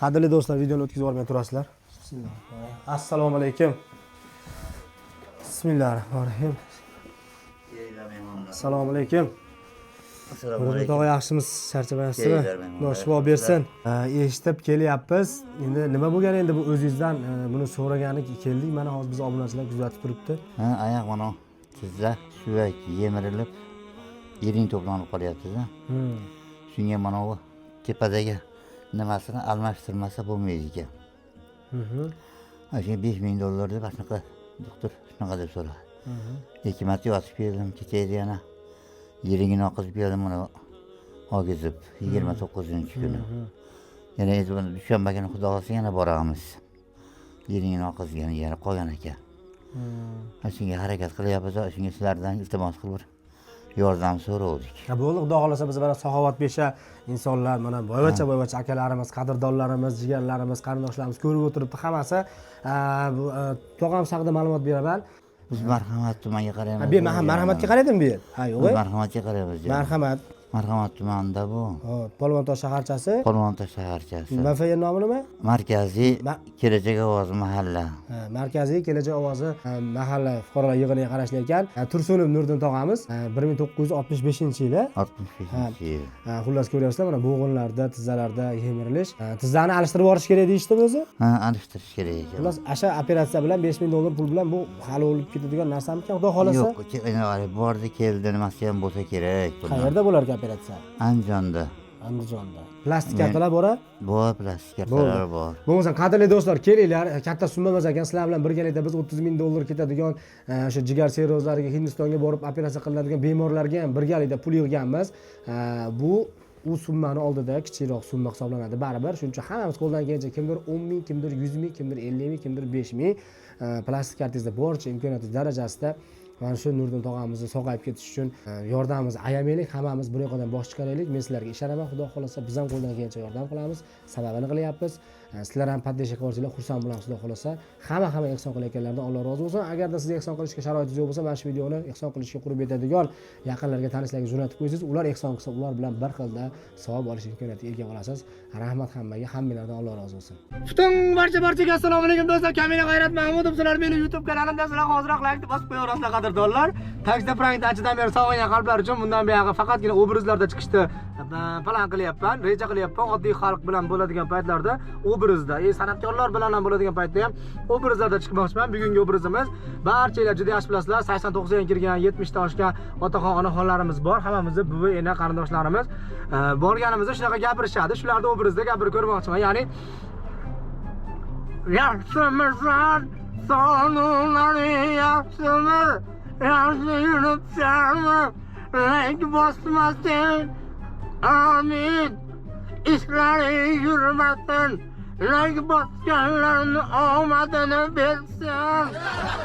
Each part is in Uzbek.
Qadrli do'stlar, videoni o'tkazib olmay turasizlar. Assalomu alaykum. Bismillahirrohmanirrohim. Assalomu alaykum. Assalomu alaykum. Tog'a yaxshimiz, charchamayapsizmi? Xudo shifo bersin. Eshitib kelyapmiz. Endi nima bo'lgan endi bu o'zingizdan buni so'ragani keldik. Mana hozir biz obunachilar kuzatib turibdi. Ha, oyoq mana tizza suyak yemirilib, yering to'planib qolyapti-da. Shunga mana bu tepadagi nimasini almashtirmasa bo'lmaydi ekan. O'sha $5000 deb shunaqa doktor shunaqa deb so'radi. Hikmat yozib berdim, ketaydi yana. Yeringini oqizib berdim mana ogizib 29-kuni. Yana dushanba kuni xudo xolasa yana boramiz. Yeringini oqizgan yana qolgan ekan. Shunga harakat qilyapmiz, shunga sizlardan iltimos qilib yordam so'radik. Bo'ldi, xudo xolasa biz mana saxovatpesha insonlar, mana boyvacha akalarimiz, qadrdonlarimiz, jigarlarimiz, qarindoshlarimiz ko'rib o'tiribdi hammasi. Tog'amiz haqida ma'lumot beraman. Biz Marhamat tumaniga qaraymiz. Bu men ham Marhamatga qaradimmi bu yer? Ha, yo'q. Marhamatga qaraymiz. Marhamat tumanida bu. Polvontosh shaharchasi. Polvontosh shaharchasi. MFY nomi nima? Markaziy Kelajak ovozi mahalla. Markaziy Kelajak ovozi mahalla fuqarolar yig'iniga qarashli ekan. Tursunov Nurdin tog'amiz 1965-yili. 65-yil. Xullas ko'ryapsizlar, mana bo'g'inlarda, tizzalarda yemirilish. Tizzani alishtirib yuborish kerak deyishdi o'zi. Ha, alishtirish kerak ekan. Xullas, o'sha operatsiya bilan $5000 pul bilan bu hali o'lib ketadigan narsamikan, xudo xolasa? Yo'q, bordi, keldi, nimasi ham bo'lsa kerak. Qayerda bo'lar ekan operatsiya? Andijonda. Plastik kartalar bor-a? Bor, plastik kartalar bor. Bo'lmasa qadrli do'stlar, kelinglar. Katta summa emas ekan. Sizlar bilan birgalikda biz $30000 ketadigan o'sha jigar sirrozlariga Hindistonga borib operatsiya qilinadigan bemorlarga ham birgalikda pul yig'ganmiz. Bu u summani oldida kichikroq summa hisoblanadi baribir. Shuning uchun hammamiz qo'ldan kelgancha kimdir 10000, kimdir 100000, kimdir 50000, kimdir 5000 plastik kartangizda boricha imkoniyati darajasida mana shu Nurdin tog'amizni sog'ayib ketish uchun yordamimizni ayamaylik, hammamiz bir yoqdan bosh chiqaraylik. Men sizlarga ishonaman, xudo xolasa biz ham qo'ldan kelgancha yordam qilamiz. Sababini qilyapmiz. Sizlar ham poddesh qilsanglar xursand bo'lamiz, xudo xolasa. Hamma ehson qilayotganlardan Alloh rozi bo'lsin. Agarda siz ehson qilishga sharoitingiz yo'q bo'lsa, mana shu videoni ehson qilishga qurib yetadigan yaqinlarga, tanishlarga jo'natib qo'ysangiz, ular ehson qilsa, ular bilan bir xilda savob olish imkoniyatiga ega bo'lasiz. Rahmat hammaga, hammalardan Alloh rozi bo'lsin. Butun barchaga assalomu alaykum do'stlar. Kamina G'ayrat Mahmudov, sizlar meni YouTube kanalimda sizlar hozirroq like bosib qo'yaverasizlar qadrdonlar. Taksda prankda achidan beri sog'aygan qalblar uchun bundan buyog'i faqatgina obrazlarda chiqishni plan qilyapman, reja qilyapman. Oddiy xalq bilan bo'ladigan paytlarda obrazda, san'atkorlar bilan ham bo'ladigan paytda ham obrazlarda chiqmoqchiman. Bugungi obrazimiz barchalar juda yaxshi bilasizlar. 80-90 ga kirgan, 70 ta oshgan otaxon, onaxonlarimiz bor. Hammamizni buvi, ena, qarindoshlarimiz borganimizda shunaqa gapirishadi. Shularni obrazda gapirib ko'rmoqchiman. Ya'ni yaxshimisan, sonunlari yaxshimi? Yaxshi yuribsanmi? Like bosmasin. Amin. İşleri yürümesin. Like bosganlarni omadini bersin.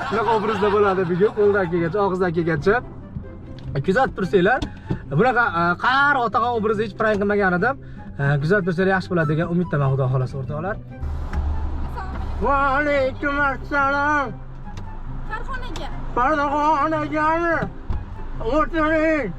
Shunaqa obrazda bo'ladi bugun, qo'ldan kelgancha, og'izdan kelgancha. Kuzatib tursanglar, bunaqa qari otaxon obrazi hech prank qilmagan edim. Kuzatib tursanglar yaxshi bo'ladi degan umiddaman, xudo xolasa o'rtoqlar. Va alaykum assalom. Farg'onagami? O'tiring.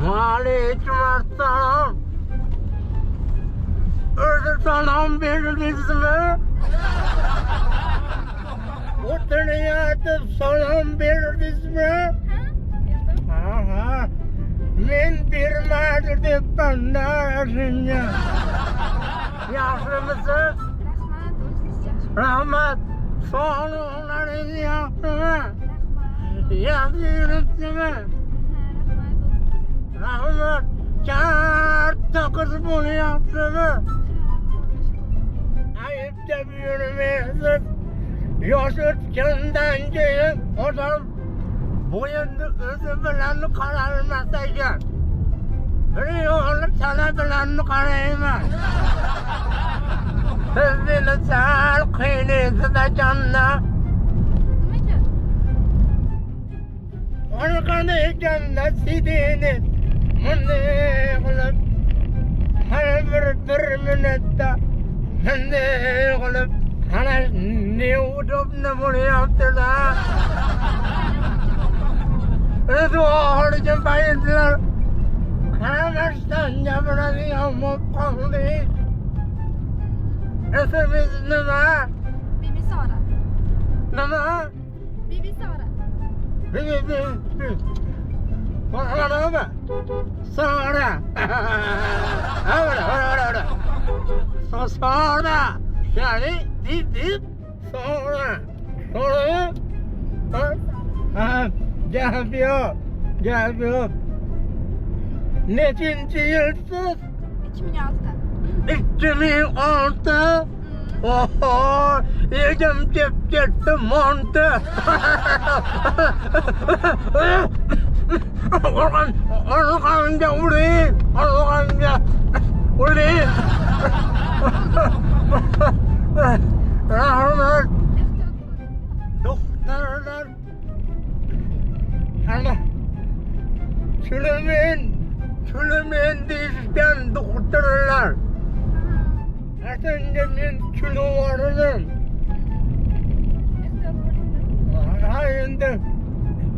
Va alaykum assalom. O'zi salom berdingizmi? O'tiryapti, salom berdingizmi? Ha. Men bermadi deb bandashingga. Yaxshimisiz? Rahmat. Sog'liqlaringiz yaxshimi? Yaxshi yuribsizmi? Rahmat. Katta qiz bo'lyapsizmi? Ayb deb yurmaysiz. Yosh o'tgandan keyin odam bo'yinni o'zi bilan qaralmas ekan. Bir yo'li tana bilan qarayman. Siz meni sal qiynaysiz ekanda. Ona qanday ekanda sidini bunday qilib har bir minutda bunday qilib ana ne udobni bo'lyapti-da. Siz oğurlucu bayındılar. Karameşten yabrani yağmur kaldı. İsimiz nime? Bibi Sara. Nime? Bibi Sara. Bir. Bana mı? Sonra. Öyle. Sonra. Yani dip sonra. Sonra. Ha, gelmiyor. Neçinci yılsız? 2006. 2006. Oho, yedim gitti montı. Organca uğrayın. Rahmet. Doktorlar. Ana. Çülümen değişken doktorlar. Aslında ben çülü vardım. Hayır.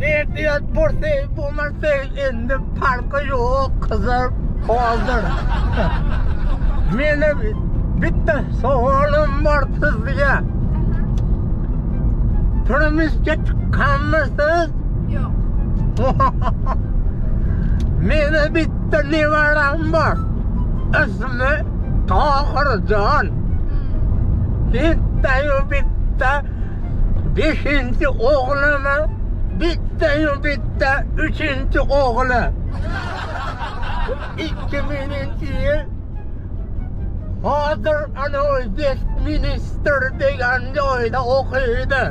Ehtiyat bursa bulmasa endi farkı yok kızım. Hazır. Meni bitti soğanım var sizga. Turmuşga chiqqanmisiz? Yok. Meni bitti nevaram var. İsmi Tohirjon. Bitta. Beshinchi o'g'limi? Bitta, uchinchi o'g'li. 2000-yil hozir ana Westminster degan joyda o'qiydi.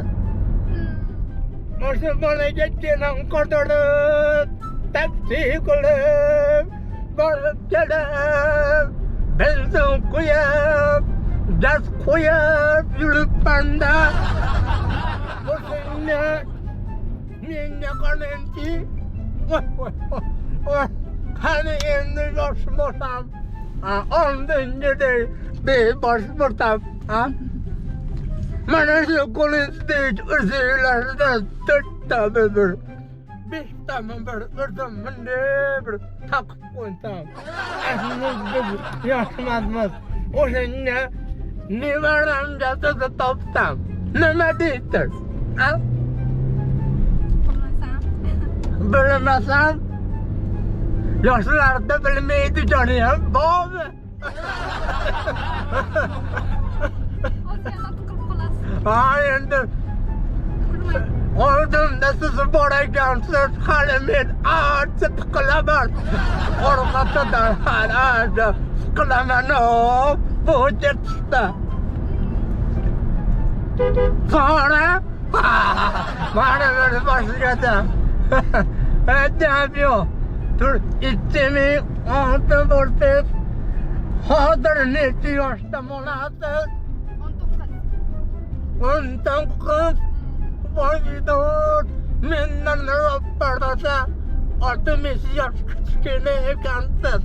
O'sha bolaga keling qo'ydirib, taksi qilib, borib kelib, benzin qo'yib, gaz qo'yib yuribmanda. O'shanda menga qarangki, qani endi yoshmasam, oldingidek beboshmasam, mana shu qo'lingizdek o'zinglarda to'rttami bir, beshtami bir o'zim bunday bir taqib qo'ysam, yoshmasmiz. O'shanda nevaramga sizni topsam, nima deysiz? Bilmasam, yoshlarda bilmaydi joniyam bormi? Osiyana tiqilib qolasiz. Ha endi oldimda siz bor ekansiz, hali men ancha tiqilaman. Orqasidan ancha tiqilaman. Bu ketishda. Sonra mana bir boshqada. Aytamiyor. Dur, 2006 bo'lsangiz, hozir necha yoshda bo'lasiz? 19. Voydod, mendan ro'parasa 60 yosh kichkina ekansiz.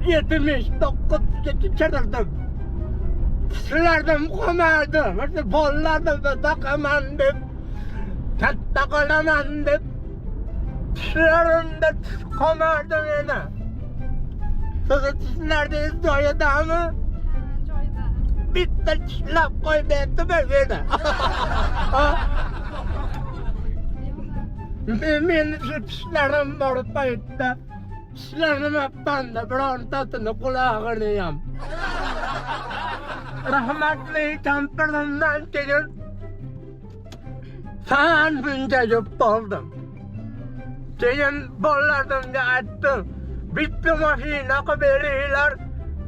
79ga chiqardim. Sizlardan qolmadi. Mana bolalarni taqaman deb, katta qolaman deb tishlarimda tish qolmadi meni. Sizni tishlaringiz joyidami? Joyida. Bitta tishlab qo'ymayapti meni. Meni shu tishlarim bor paytda tishlarimapmanda birontasini qulog'ini ham. Rahmatli kampirimdan keyin sen bunga yeb bo'ldim. Keyin bolalarimga aytdim, bitta mashina qilib beringlar,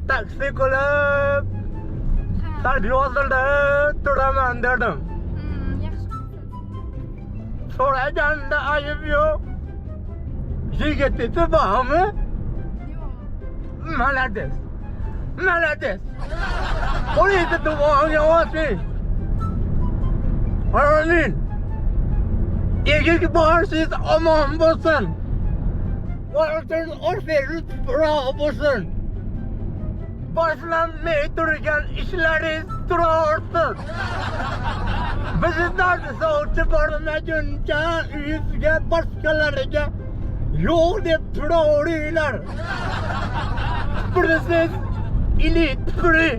taksi qilib, sal yozildi turaman dedim. Yaxshi qilibsiz. So'raganda ayib yo'q. Yigiti bormi? Yo'q. Malades. Qo'lingizni duoga olsin. Amin. Egiz borsiz omon bo'lsin. O'rtangiz o'rtangiz bo'lsin. boshlanmay turgan ishlaringiz turarsiz. Bizdan sovchi bormaguncha uyingizga boshqalarga yo'q deb turaveringlar. Tupursiz ili tupuri.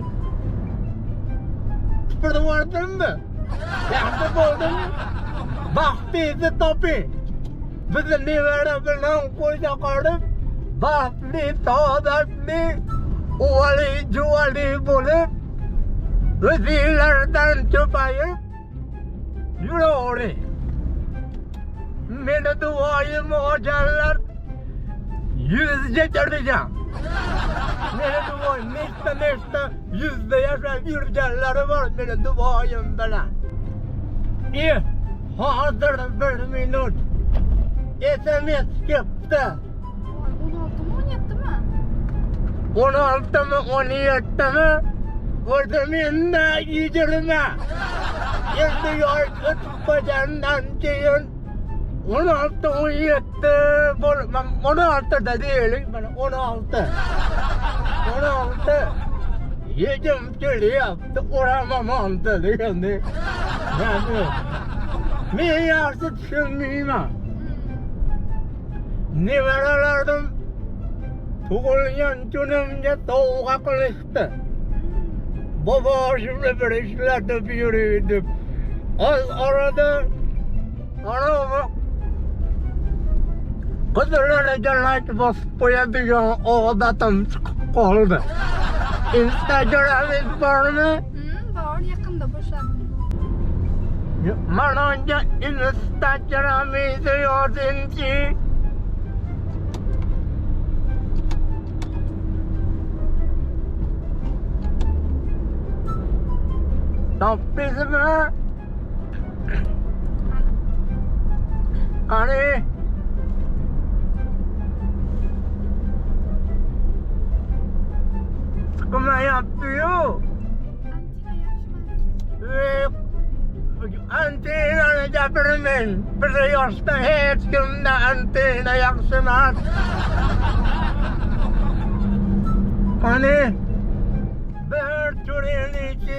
Tupurib vardimmi? Yaxshi bo'ldimi? Baxtingizni toping. Bizni nevara bilan qo'yda qolib, baxtli, saodatli, uvali, juvali bo'lib, o'zinglardan ko'payib yuravering. Meni duoyim olganlar 100ga kirgan. Meni duoyim nechta 100da yashab yurganlari bor meni duoyim bilan. Hozir 1 minut SMS kelibdi. 16 mi 17 mi? 16 mi 17 mi? O'zi menda 20. Endi yosh o'tib qolgandan keyin 16-17 bo'lmam. 16 da deylik, mana 16. 16. Yegim kelyapti, o'ramamonda degandek. Men yaxshi tushunmayman. Nevaralarim tug'ilgan kunimga sovg'a qilishdi. Bobo shuni bir ishlatib yuring deb. Oz orada ana qizlarga like bosib qo'yadigan odatim chiqib qoldi. Instagram'ingiz bormi? Bor, yaqinda boshladim. Mana Instagram'ingizni yozingchi. Topdingizmi? Qani? Chiqmayapti-yu. Antenani gapirmang. Bir yoshda hech kimda antena yaxshi emas. Qani? Bir ko'ringchi.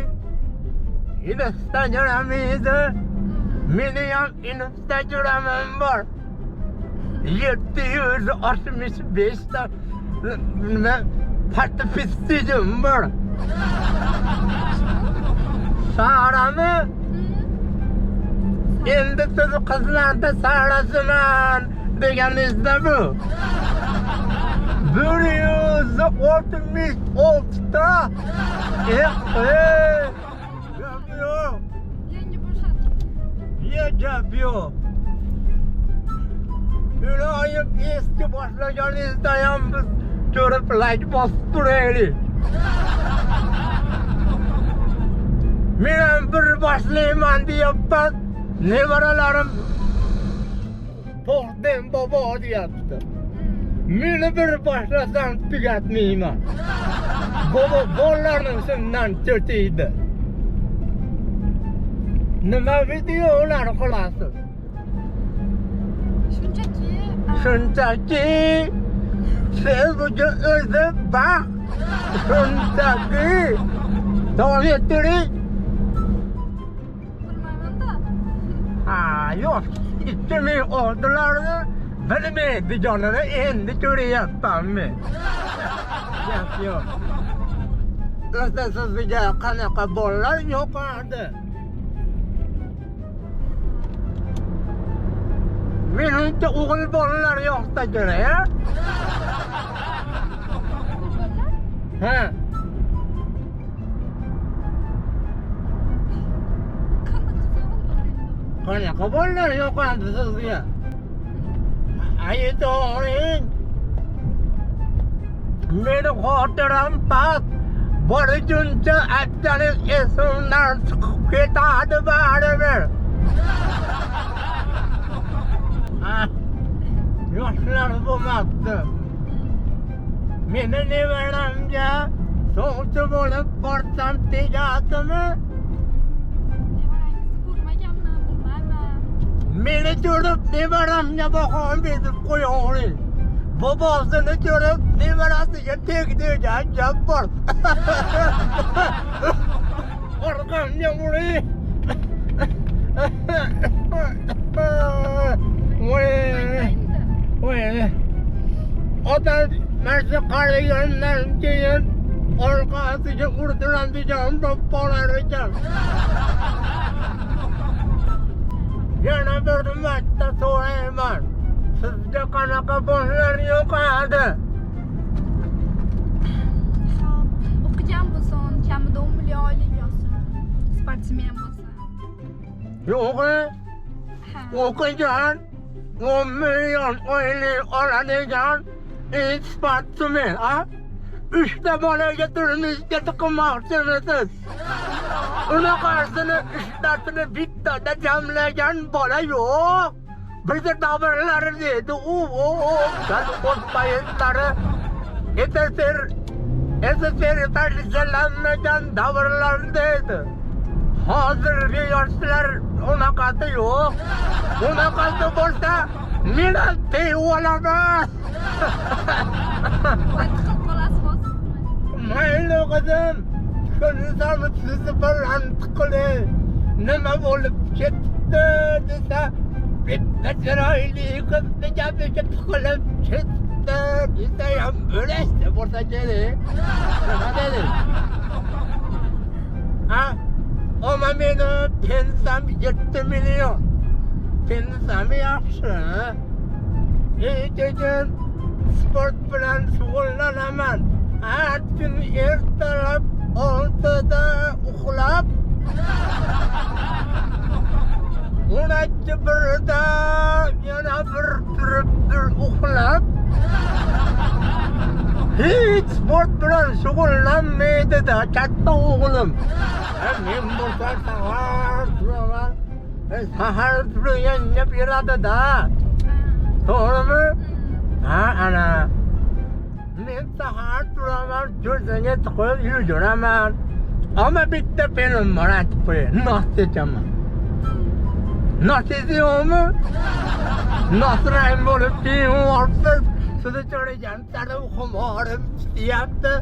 Instagram'ingizni meni ham Instagram'im bor. 765 ta nima podpisчигim bor. Sarami? Endi siz qizlarda sarasiman deganingizda bu. 166 ta. Yo'q. Yangi boshladim. Gap yo'q. Iloyim eski boshlaganingizda ham biz ko'rib like bosib turaylik. Men ham bir boshlayman deyapman. Nevaralarim to'xtam bobo deyapti. Meni bir boshlasam tugatmayman. Bobo bolalarning shundan cho'chiydi. Nima videolar qilasiz? Shunchaki siz bugun o'zi baxt. Shunchaki davom ettiring. Bilmayman-da. Yo'q, 2000 oldilarni bilmaydi jonini endi ko'ryapman men. Gap yo'q. O'zi sizga qanaqa bolalar yoqadi? Menimcha o'g'il bolalar yoqsa kerak, ha? Qanaqa bolalar yoqadi sizga? Aytoring. Meni xotiram past. Borguncha aytganingiz esimdan chiqib ketadi baribir. Yoshlar bo'lmabdi. Meni nevaramga sovchi bo'lib borsam tegadimi? Nevarangizni ko'rmaganman, bilmayman. Meni ko'rib nevaramga bahom berib qo'yavering. Babasını görüp nevarasıga tegdigan gap bor. Orqamga uray. Voy. Odam mana qaragandan keyin orqasiga urdiran bolar ekan. Yana bir marta so'rayman. Sizga qanaqa bolalar yoqadi? O'qigan bo'lsin, kamida 10 million oylik olsin. Sportsmen bo'lsin. Yo'q. O'qigan 10 million oylik oladigan sportsmen, ha? 3 ta bolaga turmushga chiqmoqchimisiz? Unaqasini ishlatini bittada jamlagan bola yo'q. Bizda davrlar dedi, gal o'tpayetlari SSR parchalanmagan davrlar dedi. Hozirgi yoshlar unaqasi yo'q. Unaqasi bo'lsa, men tevolaman. Chiqib qolasiz hozir. Mayli qizim, ko'rsam sizni bilan tiqiling. Nima bo'lib ketdi desa, bitta chiroyli qizni gapiga tiqilib ketdi desa ham bo'lashdi bo'lsa kerak. Nima dedi? Ha? Ama meni pensiyam 7 million. Pensiyam yaxshi. Keyin sport bilan shug'ullanaman. Har kun ertalab 6da uxlab 12:00da yana bir turib uxlab hiç sport bilan shug'ullanmaydi-da katta o'g'lim. Men bo'lsa sahar turaman. Sahar turganga beradi-da. To'g'rimi? Ha, ana. Men sahar turaman, ko'zimga tiqib yuguraman. Ama bitta film bor aytib qo'yay. Nos sechaman. Nos sezyapmi? Nosrang bo'lib kiyinibsiz. Sizni ko'rgan sari xumorim chiqyapti.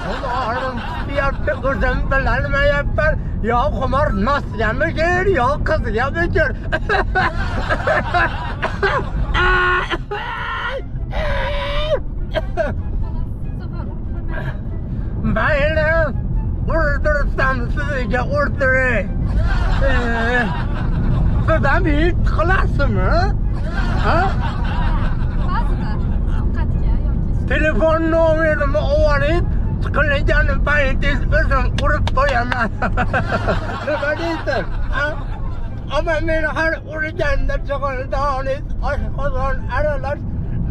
Xumorim chiqyapti, o'zim bilolmayapman. Yo xumor nosgami ker, yo qizgami ker. Mayli, urdursam sizga urdiray. Siz ham hech qilasizmi? Ha? Ba'zida ovqatga yoki Telefon nomerimni oling, tiqilgan paytingiz o'zim urib qo'yaman. Nima deysiz? Ha? Ama men har urganda chig'ildoniz oshqozon aralash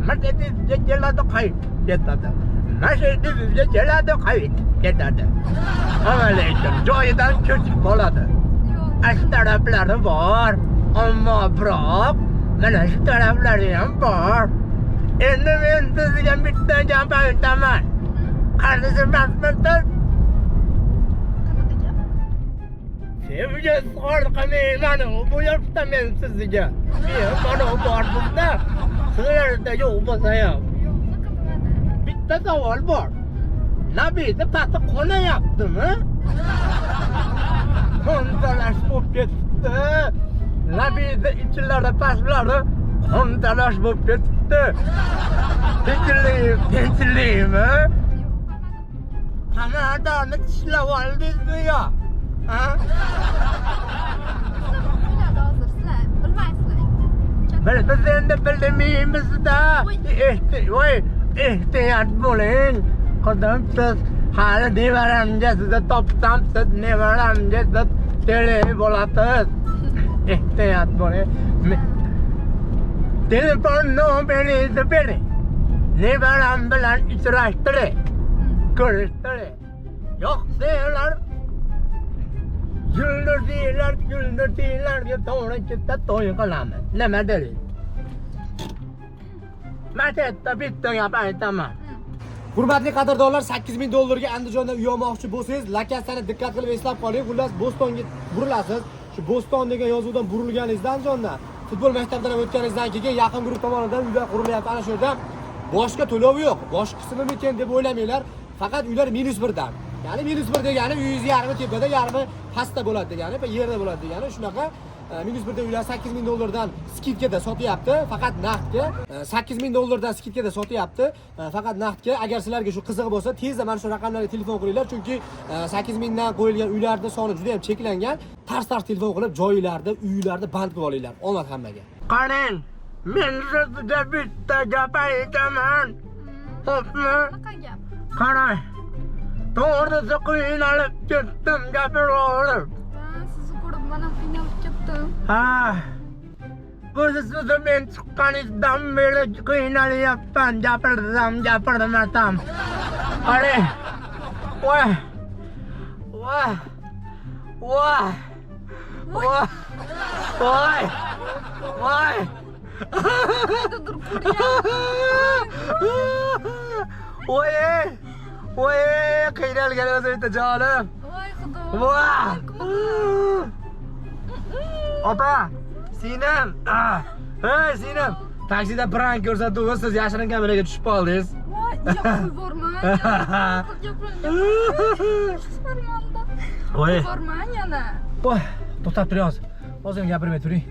Mercedes'ga keladi qayt ketadi. Mercedes'ga keladi qayt ketadi. Ama lekin joyidan ko'chib qoladi. Ash taraflari bor, ammo biroq mana shu taraflari ham bor. Endi men sizga bitta gap aytaman. Qarisi masmisiz? Sevgi qilmayman, bu yoshda men sizga. Men mana bordimda, sizlarda yo'q bo'lsa ham. Bitta savol bor. Nabiyda pasti qonayaptimi? Qo'ntalash bo'lib ketdi. Nabiyda ichlari pastlari qo'ntalash bo'lib ketdi. Tinchlikmi? Qanadani tishlab oldingizmi yo? Ha? biladi hozir sizlar bilmaysizlar. Biz endi bilmaymiz-da. Voy, ehtiyot bo'ling. Qizim, siz hali nevaramga sizni topsam, siz nevaramga siz tele bo'lasiz. Ehtiyot bo'ling. Telefon nomeringizni bering. Nevaram bilan uchrashtiring. Ko'rishtiring. Yo'qsalar yulduzlarga to'g'ri ketsa to'y qilamiz. Nima deysiz? Mana bitta gap aytaman. Hurmatli qadrdonlar, 8000 dollarga Andijonda uy olmoqchi bo'lsangiz, lokatsiyani diqqat qilib eslab qoling. Xullas, Bo'stonga burilasiz. Shu Bo'ston degan yozuvdan burilganingizda Andijonda futbol maktabidan o'tganingizdan keyin yaqin guruh tomonidan uylar qurilyapti. Ana shu yerda boshqa to'lovi yo'q. Boshqa qismimikin deb o'ylamanglar. Faqat uylar -1dan. Ya'ni -1 degani uyingiz yarmi tepada, yarmi pastda bo'ladi degani, yerda bo'ladi degani. Shunaqa -1da uylar $8,000 skidkada sotyapti, faqat naqdga. $8,000 skidkada sotyapti, faqat naqdga. Agar sizlarga shu qiziq bo'lsa, tezda mana shu raqamlarga telefon qilinglar, chunki 8,000 dan qo'yilgan uylarning soni juda ham cheklangan. Tars telefon qilib, joylarda, uylarda band qilib olinglar. Omad hammaga. Qarang, men sizga bitta gap aytaman. Xo'pmi? Qanaqa gap? Qarang. To'g'risi qiynalib ketdim, gapiraverib. Sizni ko'rib mana qiynalib ketdim. Ha. O'zi sizni men chiqqaningizdan beri qiynalyapman, gapirmasam. Qarang. Voy. Voy. Voy. Voy. Voy. Voy. Qaydadir ko'ryapman. Voy. Voy, qiynalgan o'zimda jonim. Voy xudo. Voy. Opa, singlim. Hey, singlim. Taksida prank ko'rsatuvga siz yashiringan kameraga tushib qoldingiz. Voy, yo'q yubormang. Voy. Yubormang yana. Voy, to'xtab turing hozir. Hozir gapirmay turing.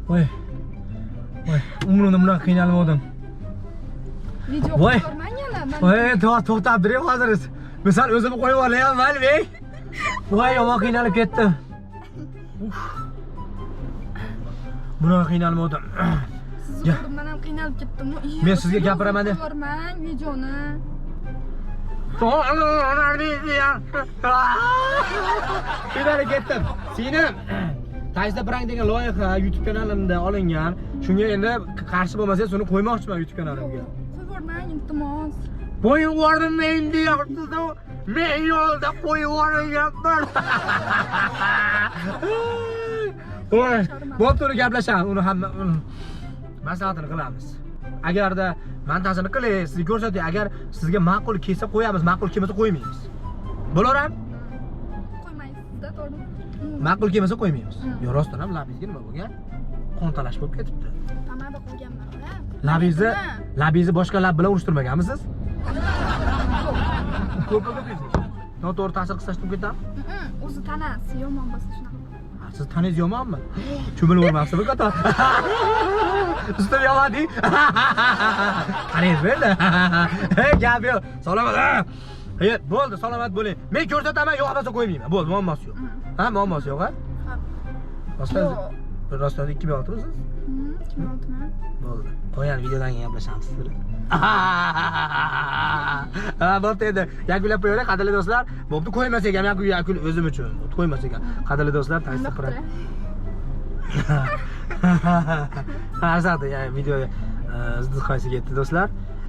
Voy. Voy, umrimda bundan qiynalmadim. Video Voy. yubormang yana. Voy, to'xtab turing hozir. Misol o'zimni qo'yib olayapman, men. Voy, yomon qiynalib ketdim. Bunaqa qiynalmadim. Sizni ko'rib men ham qiynalib ketdim. Men sizga gapiraman deb. Yubormang videoni. Qiynalib ketdim. Singlim. Taksida prank degan loyiha YouTube kanalimda olingan. Shunga endi qarshi bo'lmasangiz, uni qo'ymoqchiman YouTube kanalimga. Qo'yib yubormang, iltimos. Qo'yib yubordim men deyapsiz-ku. Men yo'lda qo'yib yuboryapman. Voy, bo'pti, uni gaplashamiz. Uni hamma maslahatini qilamiz. Agarda montajini qilaysiz, sizga ko'rsatay. Agar sizga ma'qul kelsa qo'yamiz, ma'qul kelmasa qo'ymaymiz. Bo'laverami? Qo'ymaysiz-da, to'g'rimi? Ma'qul kelmasa qo'ymaymiz. Yo, rostdan ham labingizga nima bo'lgan? Qo'ntalash bo'lib ketibdi. Pomada qo'yganman-da. Labingizni boshqa lab bilan urishtirmaganmisiz? Ko'p. Noto'g'ri ta'sir qilsa chiqib ketami? O'zi tanasi yomon bo'lsa shunaqa. Siz taningiz yomonmi? Cho'milib o'rmabsizmi qator? Ustim yomon-di. Qaringiz berdi. Hey, gap yo'q. Salomat. Hey, bo'ldi, salomat bo'ling. Men ko'rsataman, yo'q bo'lsa qo'ymayman. Bo'ldi, muammosi yo'q. Ha, muammosi yo'q, ha? Rostdan rostdan 2 ming oltmisiz? Kim oltimi? Bo'ldi. Qo'ying, videodan keyin gaplashamiz siz bilan. Ha, bo'pti endi. Yakunlab qo'yaylik, qadrli do'stlar. Bo'pti, qo'ymasak ham yakun o'zim uchun. Qo'ymasak ham. Qadrli do'stlar, taksida prank. Ha, asadi, ya'ni videoga zid qaysi ketdi do'stlar.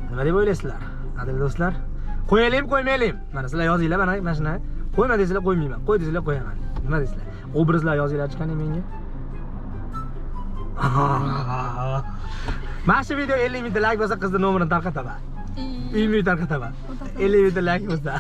Nima deb o'ylaysizlar? Qadrli do'stlar, qo'yaylikmi, qo'ymaylikmi? Mana sizlar yozinglar, mana shuni. Qo'yma deysizlar, qo'ymayman. Qo'y deysizlar, qo'yaman. Nima deysizlar? Obrazlar yozinglar chiqani menga. Mana shu video 50 mingta like bo'lsa qizni nomerini tarqataman. 20 ming tarqataman. 50 mingta like bo'lsa.